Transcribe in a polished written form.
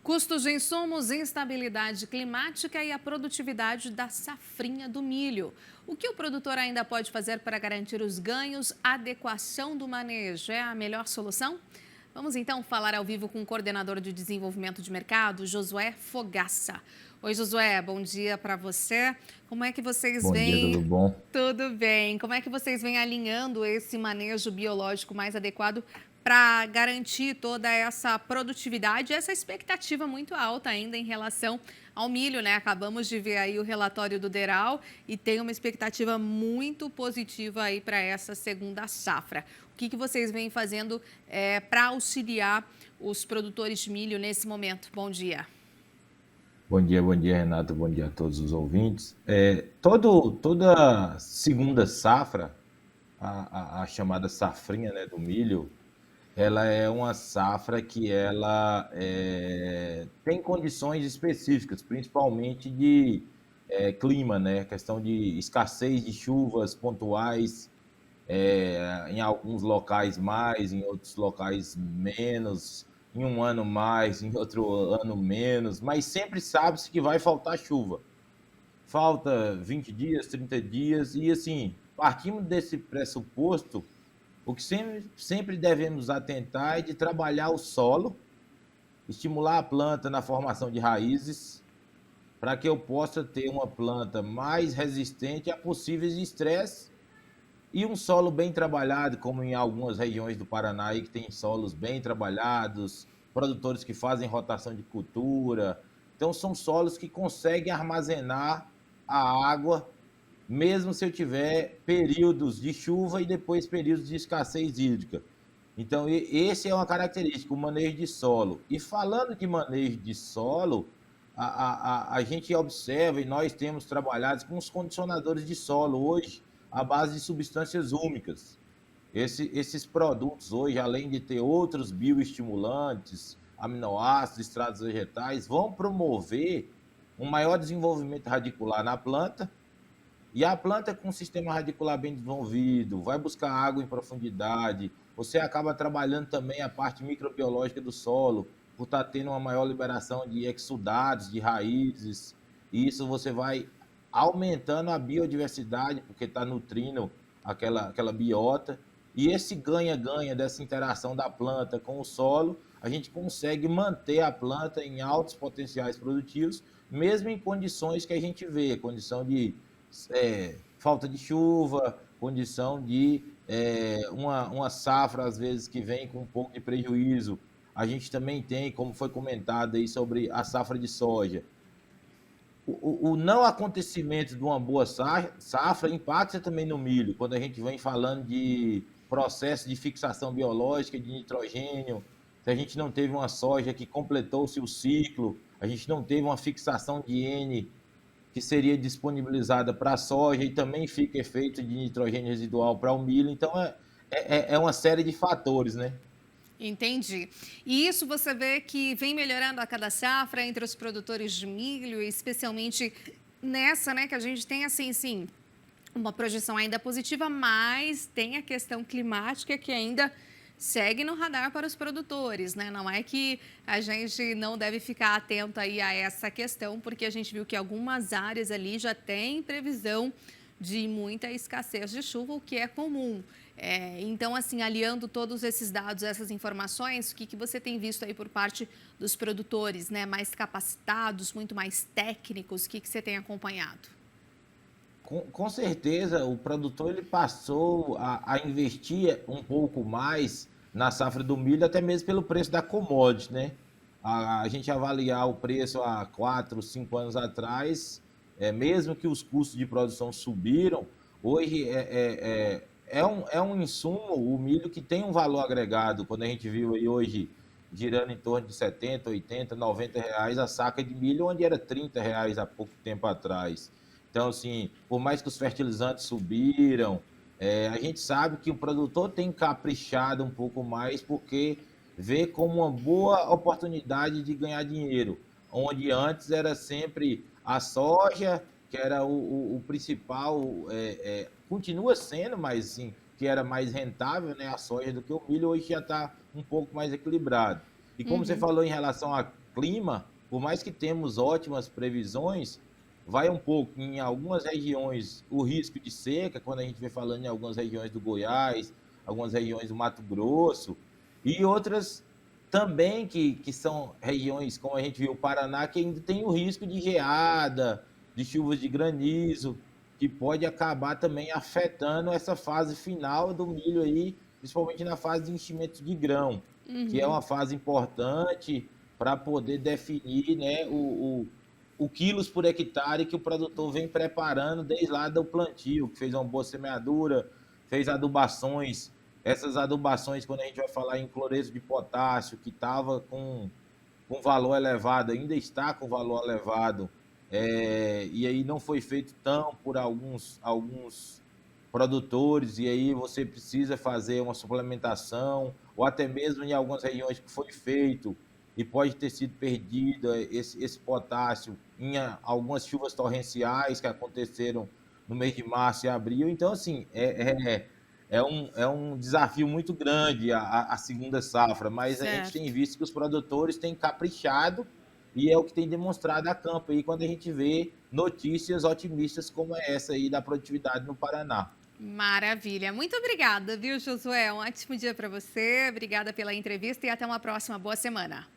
Custos de insumos, instabilidade climática e a produtividade da safrinha do milho. O que o produtor ainda pode fazer para garantir os ganhos? A adequação do manejo é a melhor solução? Vamos então falar ao vivo com o coordenador de desenvolvimento de mercado, Josué Fogaça. Oi, Josué, bom dia para você. Como é que vocês Bom dia, vêm? tudo bom? Tudo bem. Como é que vocês vêm alinhando esse manejo biológico mais adequado para garantir toda essa produtividade, essa expectativa muito alta ainda em relação ao milho, né? Acabamos de ver aí o relatório do DERAL e tem uma expectativa muito positiva aí para essa segunda safra. O que vocês vêm fazendo para auxiliar os produtores de milho nesse momento? Bom dia. Bom dia, Renato. Bom dia a todos os ouvintes. Toda segunda safra, a chamada safrinha, né, do milho, ela é uma safra que ela tem condições específicas, principalmente de clima, né? Questão de escassez de chuvas pontuais, em alguns locais mais, em outros locais menos, em um ano mais, em outro ano menos, mas sempre sabe-se que vai faltar chuva. Falta 20 dias, 30 dias, e assim, partindo desse pressuposto, o que sempre devemos atentar é de trabalhar o solo, estimular a planta na formação de raízes, para que eu possa ter uma planta mais resistente a possíveis estresses e um solo bem trabalhado, como em algumas regiões do Paraná, aí, que tem solos bem trabalhados, produtores que fazem rotação de cultura. Então, são solos que conseguem armazenar a água, mesmo se eu tiver períodos de chuva e depois períodos de escassez hídrica. Então, esse é uma característica, o manejo de solo. E falando de manejo de solo, a gente observa e nós temos trabalhado com os condicionadores de solo hoje, à base de substâncias úmicas. Esses produtos hoje, além de ter outros bioestimulantes, aminoácidos, extratos vegetais, vão promover um maior desenvolvimento radicular na planta, e a planta com um sistema radicular bem desenvolvido, vai buscar água em profundidade, você acaba trabalhando também a parte microbiológica do solo, por estar tendo uma maior liberação de exudados, de raízes, e isso você vai aumentando a biodiversidade, porque está nutrindo aquela biota, e esse ganha-ganha dessa interação da planta com o solo, a gente consegue manter a planta em altos potenciais produtivos, mesmo em condições que a gente vê, condição de falta de chuva, condição de uma safra, às vezes, que vem com um pouco de prejuízo. A gente também tem, como foi comentado aí sobre a safra de soja, o não acontecimento de uma boa safra impacta também no milho, quando a gente vem falando de processo de fixação biológica de nitrogênio, se a gente não teve uma soja que completou-se o ciclo, a gente não teve uma fixação de N que seria disponibilizada para a soja e também fica efeito de nitrogênio residual para o milho. Então, é uma série de fatores, né? Entendi. E isso você vê que vem melhorando a cada safra entre os produtores de milho, especialmente nessa, né, que a gente tem assim, sim, uma projeção ainda positiva, mas tem a questão climática que ainda segue no radar para os produtores, né? Não é que a gente não deve ficar atento aí a essa questão, porque a gente viu que algumas áreas ali já têm previsão de muita escassez de chuva, o que é comum. Então, assim, aliando todos esses dados, essas informações, o que você tem visto aí por parte dos produtores, né? Mais capacitados, muito mais técnicos, o que você tem acompanhado? Com certeza, o produtor ele passou a investir um pouco mais na safra do milho, até mesmo pelo preço da commodity, né? A gente avaliar o preço há 4, 5 anos atrás, mesmo que os custos de produção subiram, hoje é um insumo, o milho, que tem um valor agregado. Quando a gente viu aí hoje girando em torno de 70, 80, 90 reais a saca de milho, onde era 30 reais há pouco tempo atrás. Então, assim, por mais que os fertilizantes subiram, a gente sabe que o produtor tem caprichado um pouco mais, porque vê como uma boa oportunidade de ganhar dinheiro, onde antes era sempre a soja, que era o principal, continua sendo, mas sim, que era mais rentável, né, a soja, do que o milho. Hoje já está um pouco mais equilibrado. E como você Uhum. falou em relação à clima, por mais que temos ótimas previsões, vai um pouco em algumas regiões o risco de seca, quando a gente vem falando em algumas regiões do Goiás, algumas regiões do Mato Grosso, e outras também que são regiões, como a gente viu, o Paraná, que ainda tem o risco de geada, de chuvas de granizo, que pode acabar também afetando essa fase final do milho aí, principalmente na fase de enchimento de grão, que é Uhum. uma fase importante para poder definir, né, o quilos por hectare que o produtor vem preparando desde lá do plantio, que fez uma boa semeadura, fez adubações. Essas adubações, quando a gente vai falar em cloreto de potássio, que estava com valor elevado, ainda está com valor elevado, e aí não foi feito tão por alguns produtores, e aí você precisa fazer uma suplementação, ou até mesmo em algumas regiões que foi feito, e pode ter sido perdido esse potássio em algumas chuvas torrenciais que aconteceram no mês de março e abril. Então, assim, é um desafio muito grande a segunda safra, mas a gente tem Certo. visto que os produtores têm caprichado e é o que tem demonstrado a campo aí quando a gente vê notícias otimistas como essa aí da produtividade no Paraná. Maravilha. Muito obrigada, viu, Josué? Um ótimo dia para você. Obrigada pela entrevista e até uma próxima. Boa semana.